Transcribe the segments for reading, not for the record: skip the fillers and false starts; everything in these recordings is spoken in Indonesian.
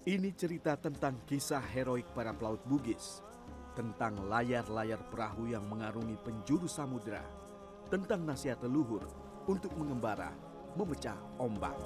Ini cerita tentang kisah heroik para pelaut Bugis, tentang layar-layar perahu yang mengarungi penjuru samudera, tentang nasihat leluhur untuk mengembara, memecah ombak.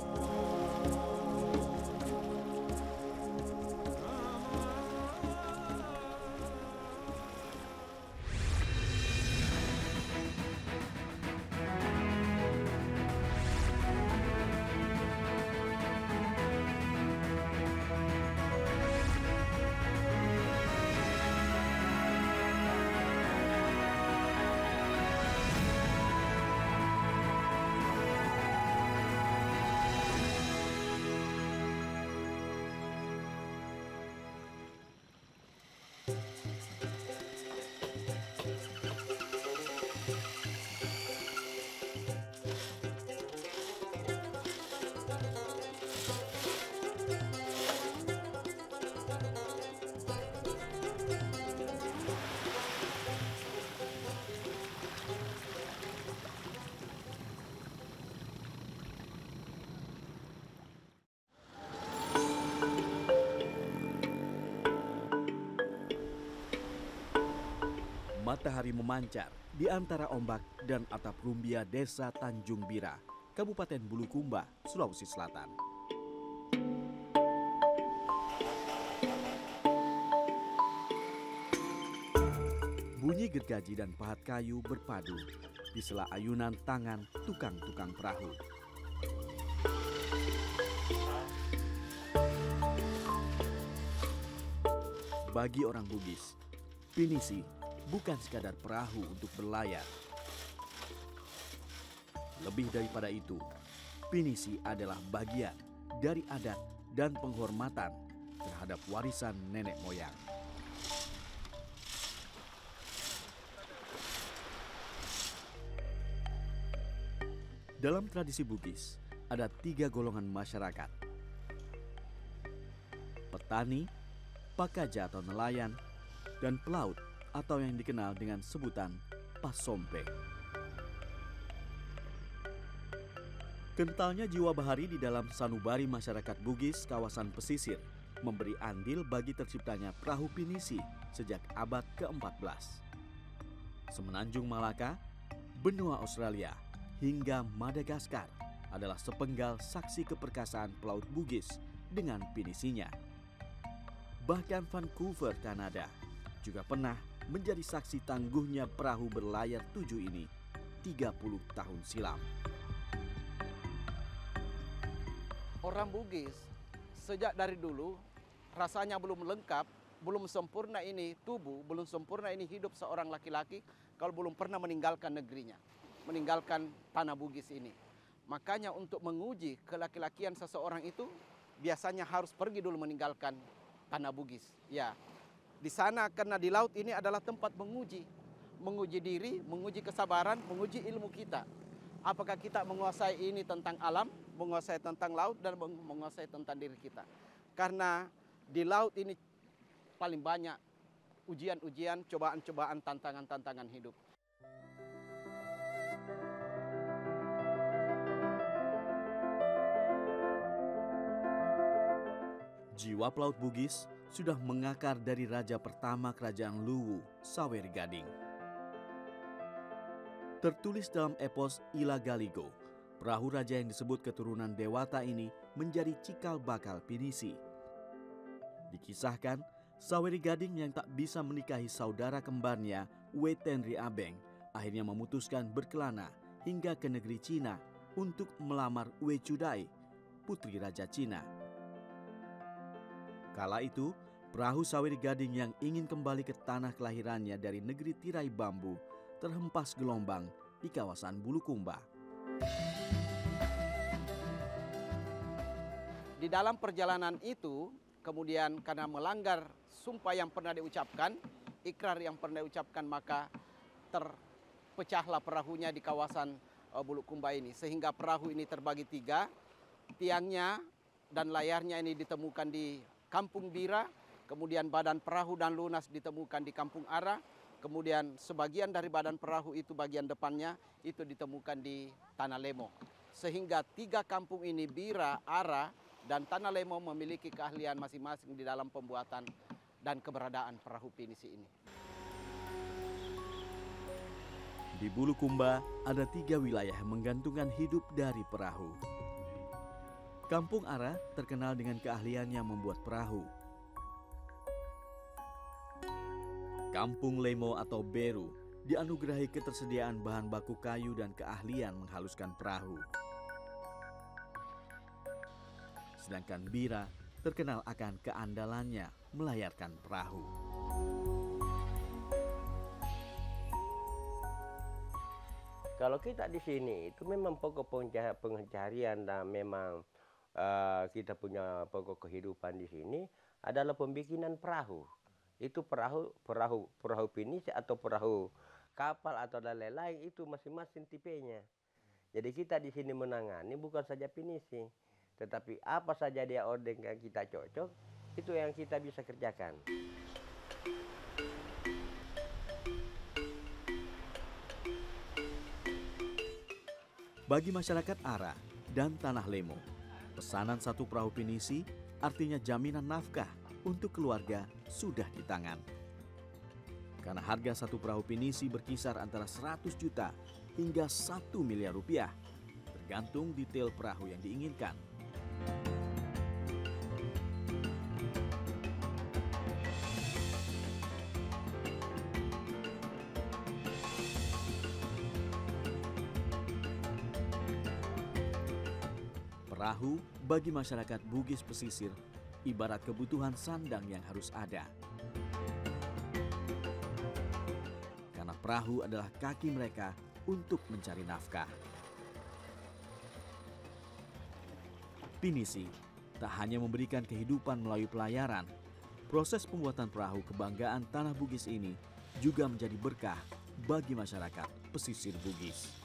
Matahari memancar di antara ombak dan atap rumbia desa Tanjung Bira, Kabupaten Bulukumba, Sulawesi Selatan. Bunyi gergaji dan pahat kayu berpadu di sela ayunan tangan tukang-tukang perahu. Bagi orang Bugis, pinisi bukan sekadar perahu untuk berlayar. Lebih daripada itu, pinisi adalah bagian dari adat dan penghormatan terhadap warisan nenek moyang. Dalam tradisi Bugis, ada 3 golongan masyarakat: petani, pakaja atau nelayan, dan pelaut atau yang dikenal dengan sebutan pasompe. Kentalnya jiwa bahari di dalam sanubari masyarakat Bugis kawasan pesisir memberi andil bagi terciptanya perahu pinisi sejak abad ke-14. Semenanjung Malaka, benua Australia, hingga Madagaskar adalah sepenggal saksi keperkasaan pelaut Bugis dengan pinisinya. Bahkan Vancouver, Kanada, juga pernah menjadi saksi tangguhnya perahu berlayar 7 ini 30 tahun silam. Orang Bugis sejak dari dulu rasanya belum lengkap, belum sempurna ini tubuh, belum sempurna ini hidup seorang laki-laki kalau belum pernah meninggalkan negerinya, meninggalkan tanah Bugis ini. Makanya untuk menguji kelaki-lakian seseorang itu biasanya harus pergi dulu meninggalkan tanah Bugis. Ya, di sana karena di laut ini adalah tempat menguji diri, menguji kesabaran, menguji ilmu kita. Apakah kita menguasai ini tentang alam, menguasai tentang laut, dan menguasai tentang diri kita. Karena di laut ini paling banyak ujian-ujian, cobaan-cobaan, tantangan-tantangan hidup. Jiwa pelaut Bugis sudah mengakar dari raja pertama kerajaan Luwu, Saweri Gading. Tertulis dalam epos Ila Galigo, perahu raja yang disebut keturunan Dewata ini menjadi cikal bakal pinisi. Dikisahkan, Saweri Gading yang tak bisa menikahi saudara kembarnya Wetenri Abeng akhirnya memutuskan berkelana hingga ke negeri Cina untuk melamar Wei Chudai, putri Raja Cina. Kala itu, perahu Saweri Gading yang ingin kembali ke tanah kelahirannya dari negeri tirai bambu terhempas gelombang di kawasan Bulukumba. Di dalam perjalanan itu, kemudian karena melanggar sumpah yang pernah diucapkan, ikrar yang pernah diucapkan, maka terpecahlah perahunya di kawasan Bulukumba ini. Sehingga perahu ini terbagi 3, tiangnya dan layarnya ini ditemukan di Kampung Bira, kemudian badan perahu dan lunas ditemukan di Kampung Ara, kemudian sebagian dari badan perahu itu bagian depannya itu ditemukan di Tanah Lemo. Sehingga 3 kampung ini, Bira, Ara, Dan Tanah Lemo memiliki keahlian masing-masing di dalam pembuatan dan keberadaan perahu pinisi ini. Di Bulukumba ada 3 wilayah yang menggantungkan hidup dari perahu. Kampung Ara terkenal dengan keahliannya membuat perahu. Kampung Lemo atau Beru dianugerahi ketersediaan bahan baku kayu dan keahlian menghaluskan perahu. Sedangkan Bira terkenal akan keandalannya melayarkan perahu. Kalau kita di sini itu memang pokok pencaharian dan memang kita punya pokok kehidupan di sini adalah pembikinan perahu. Itu perahu pinisi atau perahu kapal atau lain-lain itu masing-masing tipenya. Jadi kita di sini menangani bukan saja pinisi, tetapi apa saja dia ordeng yang kita cocok itu yang kita bisa kerjakan. Bagi masyarakat Ara dan Tanah Lemo, pesanan satu perahu pinisi artinya jaminan nafkah untuk keluarga sudah di tangan. Karena harga satu perahu pinisi berkisar antara 100 juta hingga 1 miliar rupiah, tergantung detail perahu yang diinginkan. Perahu bagi masyarakat Bugis pesisir ibarat kebutuhan sandang yang harus ada. Karena perahu adalah kaki mereka untuk mencari nafkah. Pinisi tak hanya memberikan kehidupan melalui pelayaran, proses pembuatan perahu kebanggaan Tanah Bugis ini juga menjadi berkah bagi masyarakat pesisir Bugis.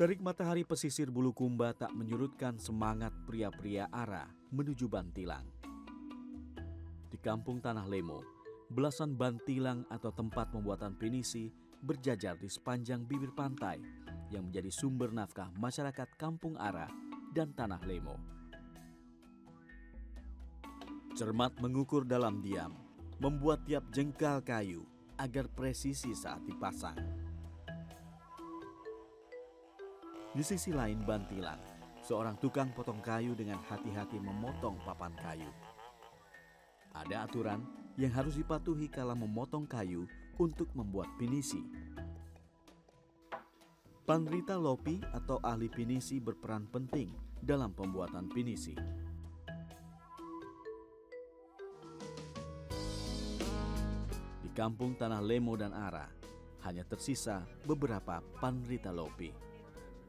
Terik matahari pesisir Bulukumba tak menyurutkan semangat pria-pria Ara menuju Bantilang. Di kampung Tanah Lemo, belasan bantilang atau tempat pembuatan pinisi berjajar di sepanjang bibir pantai yang menjadi sumber nafkah masyarakat kampung Ara dan Tanah Lemo. Cermat mengukur dalam diam, membuat tiap jengkal kayu agar presisi saat dipasang. Di sisi lain Bantilang, seorang tukang potong kayu dengan hati-hati memotong papan kayu. Ada aturan yang harus dipatuhi kala memotong kayu untuk membuat pinisi. Pandrita Lopi atau ahli pinisi berperan penting dalam pembuatan pinisi. Di kampung Tanah Lemo dan Ara, hanya tersisa beberapa Pandrita Lopi.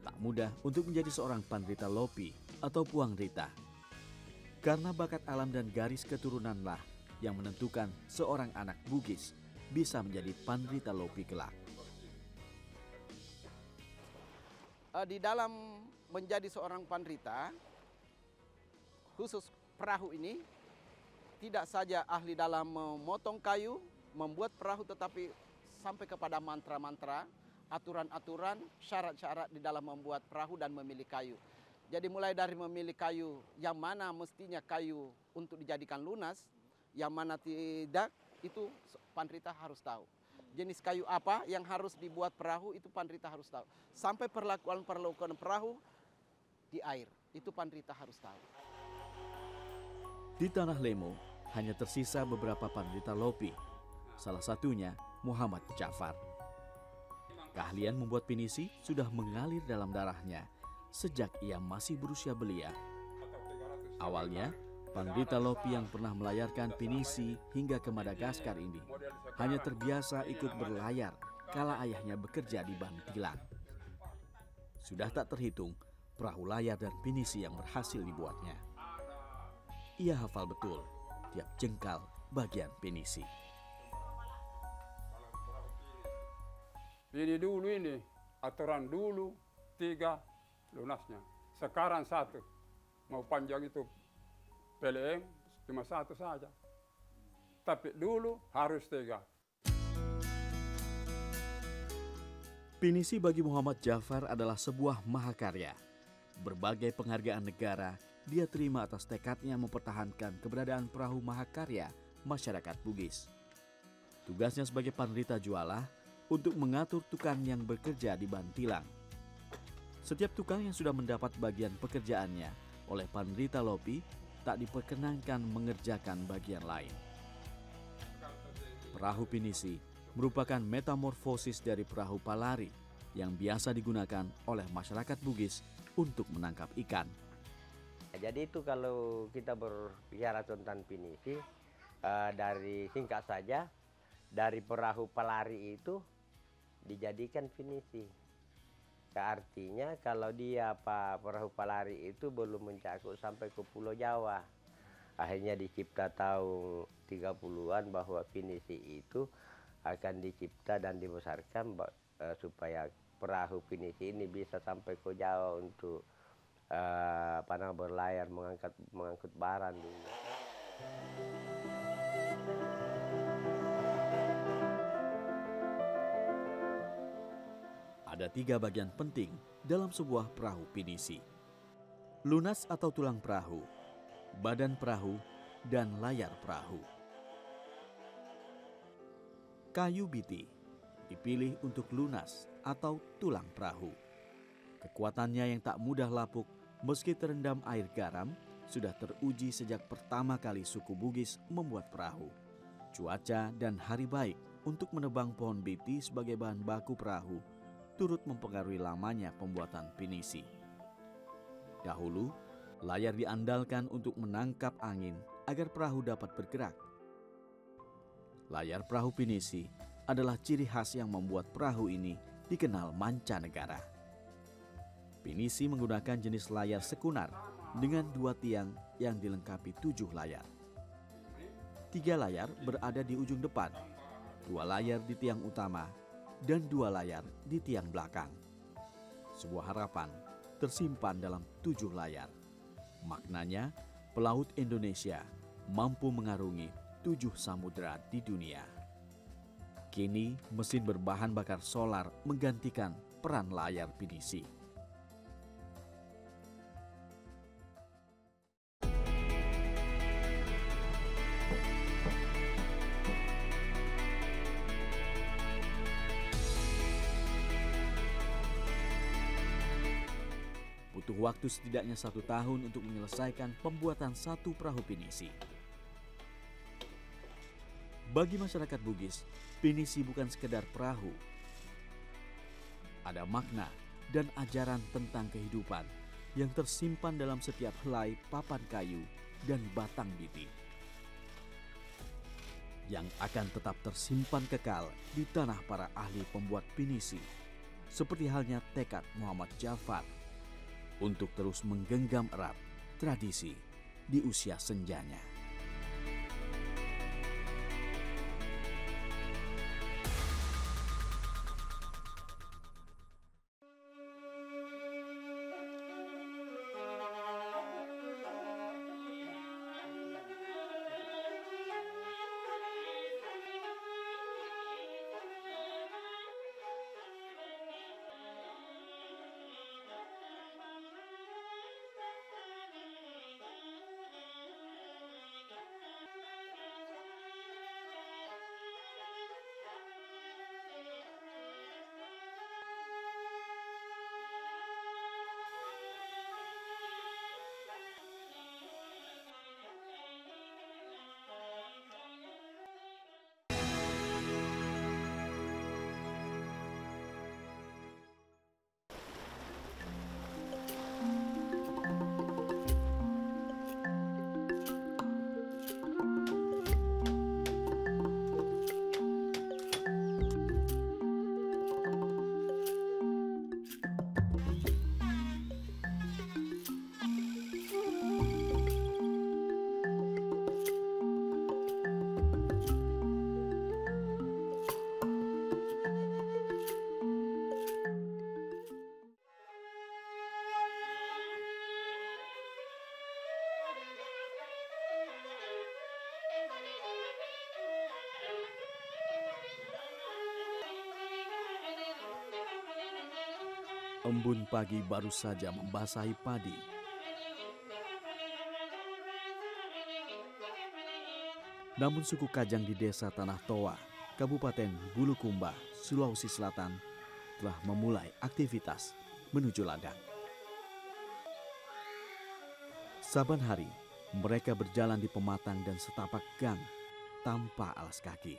Tak mudah untuk menjadi seorang Pandrita Lopi atau Puang Rita. Karena bakat alam dan garis keturunanlah yang menentukan seorang anak Bugis bisa menjadi Pandrita Lopi kelak. Di dalam menjadi seorang pandrita, khusus perahu ini, tidak saja ahli dalam memotong kayu, membuat perahu, tetapi sampai kepada mantra-mantra, aturan-aturan, syarat-syarat di dalam membuat perahu dan memilih kayu. Jadi mulai dari memilih kayu, yang mana mestinya kayu untuk dijadikan lunas, yang mana tidak, itu pandrita harus tahu. Jenis kayu apa yang harus dibuat perahu, itu pandrita harus tahu. Sampai perlakuan perahu di air, itu pandrita harus tahu. Di Tanah Lemo hanya tersisa beberapa pandrita lopi, salah satunya Muhammad Jafar. Keahlian membuat pinisi sudah mengalir dalam darahnya sejak ia masih berusia belia. Awalnya, pandrita lopi yang pernah melayarkan pinisi hingga ke Madagaskar ini hanya terbiasa ikut berlayar kala ayahnya bekerja di Bantilan. Sudah tak terhitung perahu layar dan pinisi yang berhasil dibuatnya. Ia hafal betul tiap jengkal bagian pinisi. Ini dulu ini, aturan dulu 3 lunasnya. Sekarang 1, mau panjang itu PLM cuma 1 saja. Tapi dulu harus 3. Pinisi bagi Muhammad Jafar adalah sebuah mahakarya. Berbagai penghargaan negara dia terima atas tekadnya mempertahankan keberadaan perahu mahakarya masyarakat Bugis. Tugasnya sebagai pandrita jualah untuk mengatur tukang yang bekerja di Bantilang. Setiap tukang yang sudah mendapat bagian pekerjaannya oleh pandrita lopi tak diperkenankan mengerjakan bagian lain. Perahu pinisi merupakan metamorfosis dari perahu palari yang biasa digunakan oleh masyarakat Bugis untuk menangkap ikan. Jadi itu kalau kita berbicara tentang pinisi, dari singkat saja, dari perahu palari itu dijadikan pinisi. Artinya kalau dia perahu palari itu belum mencakup sampai ke Pulau Jawa. Akhirnya dicipta tahun 30-an bahwa pinisi itu akan dicipta dan dibesarkan supaya perahu pinisi ini bisa sampai ke Jawa untuk berlayar mengangkut barang dulu. Ada 3 bagian penting dalam sebuah perahu pinisi. Lunas atau tulang perahu, badan perahu, dan layar perahu. Kayu biti dipilih untuk lunas atau tulang perahu. Kekuatannya yang tak mudah lapuk meski terendam air garam sudah teruji sejak pertama kali suku Bugis membuat perahu. Cuaca dan hari baik untuk menebang pohon biti sebagai bahan baku perahu turut mempengaruhi lamanya pembuatan pinisi. Dahulu, layar diandalkan untuk menangkap angin agar perahu dapat bergerak. Layar perahu pinisi adalah ciri khas yang membuat perahu ini dikenal mancanegara. Pinisi menggunakan jenis layar sekunar dengan 2 tiang yang dilengkapi 7 layar. 3 layar berada di ujung depan, 2 layar di tiang utama, dan 2 layar di tiang belakang. Sebuah harapan tersimpan dalam 7 layar. Maknanya, pelaut Indonesia mampu mengarungi 7 samudera di dunia. Kini, mesin berbahan bakar solar menggantikan peran layar pinisi. Butuh waktu setidaknya 1 tahun untuk menyelesaikan pembuatan 1 perahu pinisi. Bagi masyarakat Bugis, pinisi bukan sekedar perahu. Ada makna dan ajaran tentang kehidupan yang tersimpan dalam setiap helai papan kayu dan batang biti, yang akan tetap tersimpan kekal di tanah para ahli pembuat pinisi, seperti halnya tekad Muhammad Jafar untuk terus menggenggam erat tradisi di usia senjanya. Embun pagi baru saja membasahi padi. Namun suku Kajang di desa Tanah Toa, Kabupaten Bulukumba, Sulawesi Selatan telah memulai aktivitas menuju ladang. Saban hari, mereka berjalan di pematang dan setapak gang tanpa alas kaki.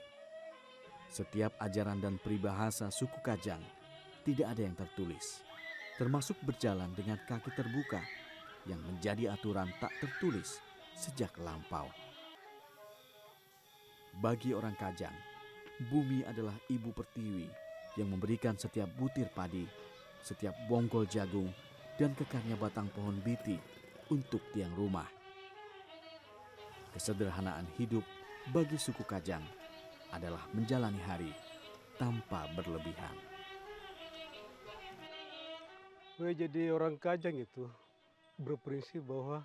Setiap ajaran dan peribahasa suku Kajang tidak ada yang tertulis, termasuk berjalan dengan kaki terbuka yang menjadi aturan tak tertulis sejak lampau. Bagi orang Kajang, bumi adalah ibu pertiwi yang memberikan setiap butir padi, setiap bonggol jagung, dan kekarnya batang pohon biti untuk tiang rumah. Kesederhanaan hidup bagi suku Kajang adalah menjalani hari tanpa berlebihan. Jadi orang Kajang itu berprinsip bahwa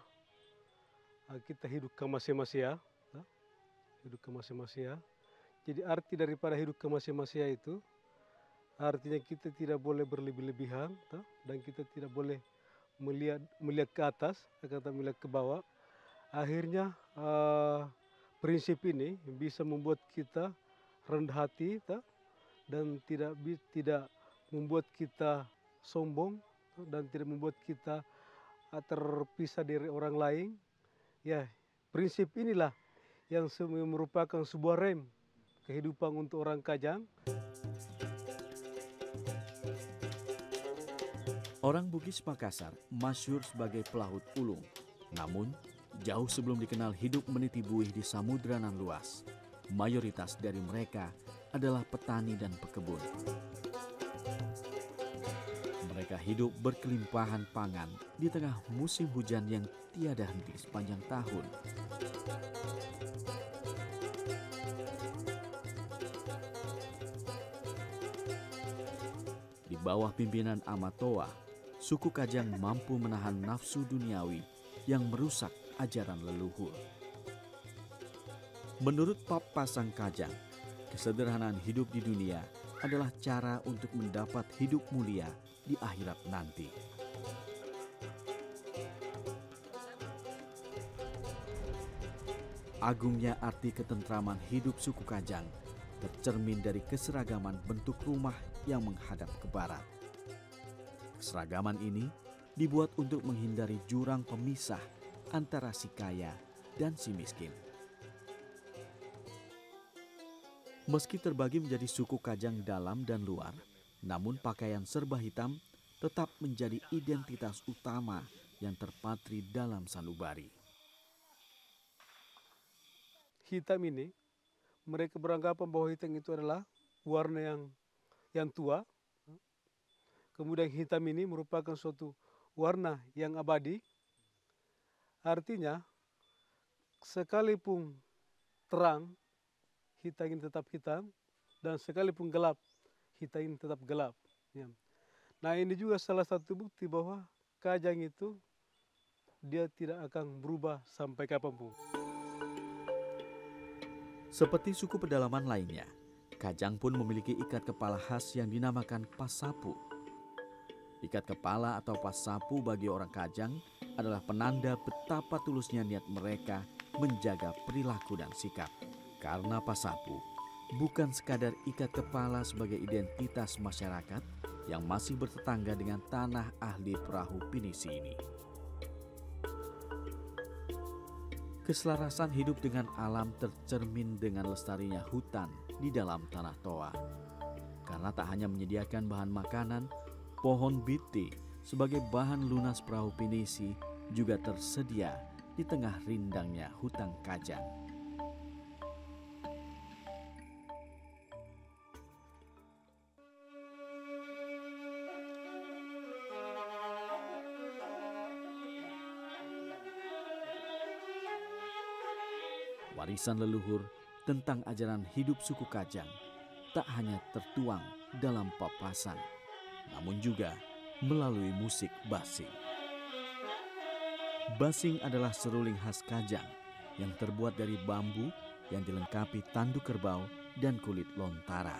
kita hidup ke masing-masing, hidup ke masing-masing. Jadi arti daripada hidup ke masing-masing itu artinya kita tidak boleh berlebih-lebihan, dan kita tidak boleh melihat ke atas, akan melihat ke bawah. Akhirnya prinsip ini bisa membuat kita rendah hati, dan tidak membuat kita sombong, dan tidak membuat kita terpisah dari orang lain. Ya, prinsip inilah yang merupakan sebuah rem kehidupan untuk orang Kajang. Orang Bugis Makassar masyhur sebagai pelaut ulung. Namun, jauh sebelum dikenal hidup meniti buih di samudra nan luas, mayoritas dari mereka adalah petani dan pekebun. Mereka hidup berkelimpahan pangan di tengah musim hujan yang tiada henti sepanjang tahun. Di bawah pimpinan Amatoa, suku Kajang mampu menahan nafsu duniawi yang merusak ajaran leluhur. Menurut Pap Pasang Kajang, kesederhanaan hidup di dunia adalah cara untuk mendapat hidup mulia di akhirat nanti. Agungnya arti ketentraman hidup suku Kajang tercermin dari keseragaman bentuk rumah yang menghadap ke barat. Keseragaman ini dibuat untuk menghindari jurang pemisah antara si kaya dan si miskin. Meski terbagi menjadi suku Kajang dalam dan luar, namun pakaian serba hitam tetap menjadi identitas utama yang terpatri dalam sanubari. Hitam ini, mereka beranggapan bahwa hitam itu adalah warna yang tua. Kemudian hitam ini merupakan suatu warna yang abadi. Artinya, sekalipun terang, hitam ini tetap hitam, dan sekalipun gelap, hitam ini tetap gelap. Ya. Nah, ini juga salah satu bukti bahwa Kajang itu dia tidak akan berubah sampai kapanpun. Seperti suku pedalaman lainnya, Kajang pun memiliki ikat kepala khas yang dinamakan pasapu. Ikat kepala atau pasapu bagi orang Kajang adalah penanda betapa tulusnya niat mereka menjaga perilaku dan sikap. Karena pasapu bukan sekadar ikat kepala sebagai identitas masyarakat yang masih bertetangga dengan tanah ahli perahu pinisi ini. Keselarasan hidup dengan alam tercermin dengan lestarinya hutan di dalam Tanah Toa. Karena tak hanya menyediakan bahan makanan, pohon biti sebagai bahan lunas perahu pinisi juga tersedia di tengah rindangnya hutan Kajang. Warisan leluhur tentang ajaran hidup suku Kajang tak hanya tertuang dalam papasan, namun juga melalui musik basing. Basing adalah seruling khas Kajang yang terbuat dari bambu yang dilengkapi tanduk kerbau dan kulit lontara.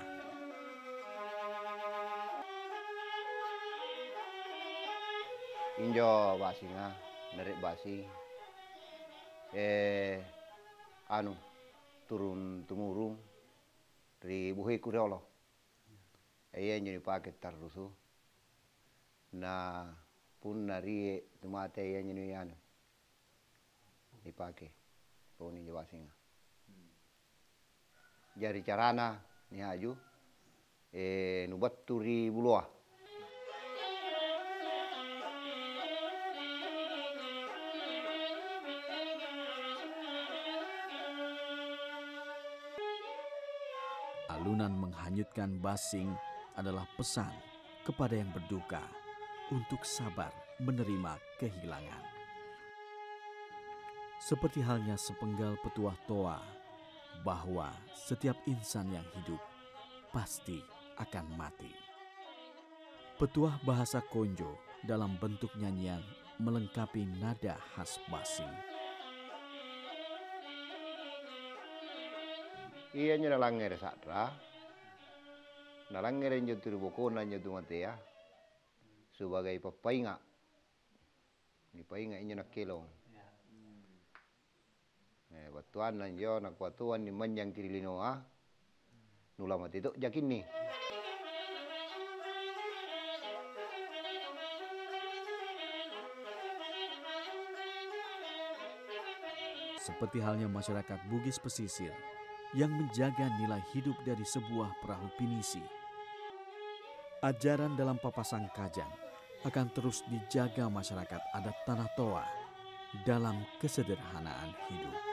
injo basinga nerek basi anu turun temurun dari buhiku dolo. Iya jadi pakai tarusu. Nah pun nari temate iya jadi anu dipakai poni basinga. Jadi carana ni aju nubat turi bulua. Alunan menghanyutkan basing adalah pesan kepada yang berduka untuk sabar menerima kehilangan. Seperti halnya sepenggal petuah toa, bahwa setiap insan yang hidup pasti akan mati. Petuah bahasa Konjo dalam bentuk nyanyian melengkapi nada khas basing. Iya nya nalangere sadra. Nalangere nyo turu bokona nyo tu matea. Sebagai papainga. Ni painga inyo nakilong. Batuan nanjo nakwatuan ni manjang tirilinoa. Nula mati itu jakin nih. Seperti halnya masyarakat Bugis pesisir yang menjaga nilai hidup dari sebuah perahu pinisi. Ajaran dalam papasan Kajang akan terus dijaga masyarakat adat Tanah Toa dalam kesederhanaan hidup.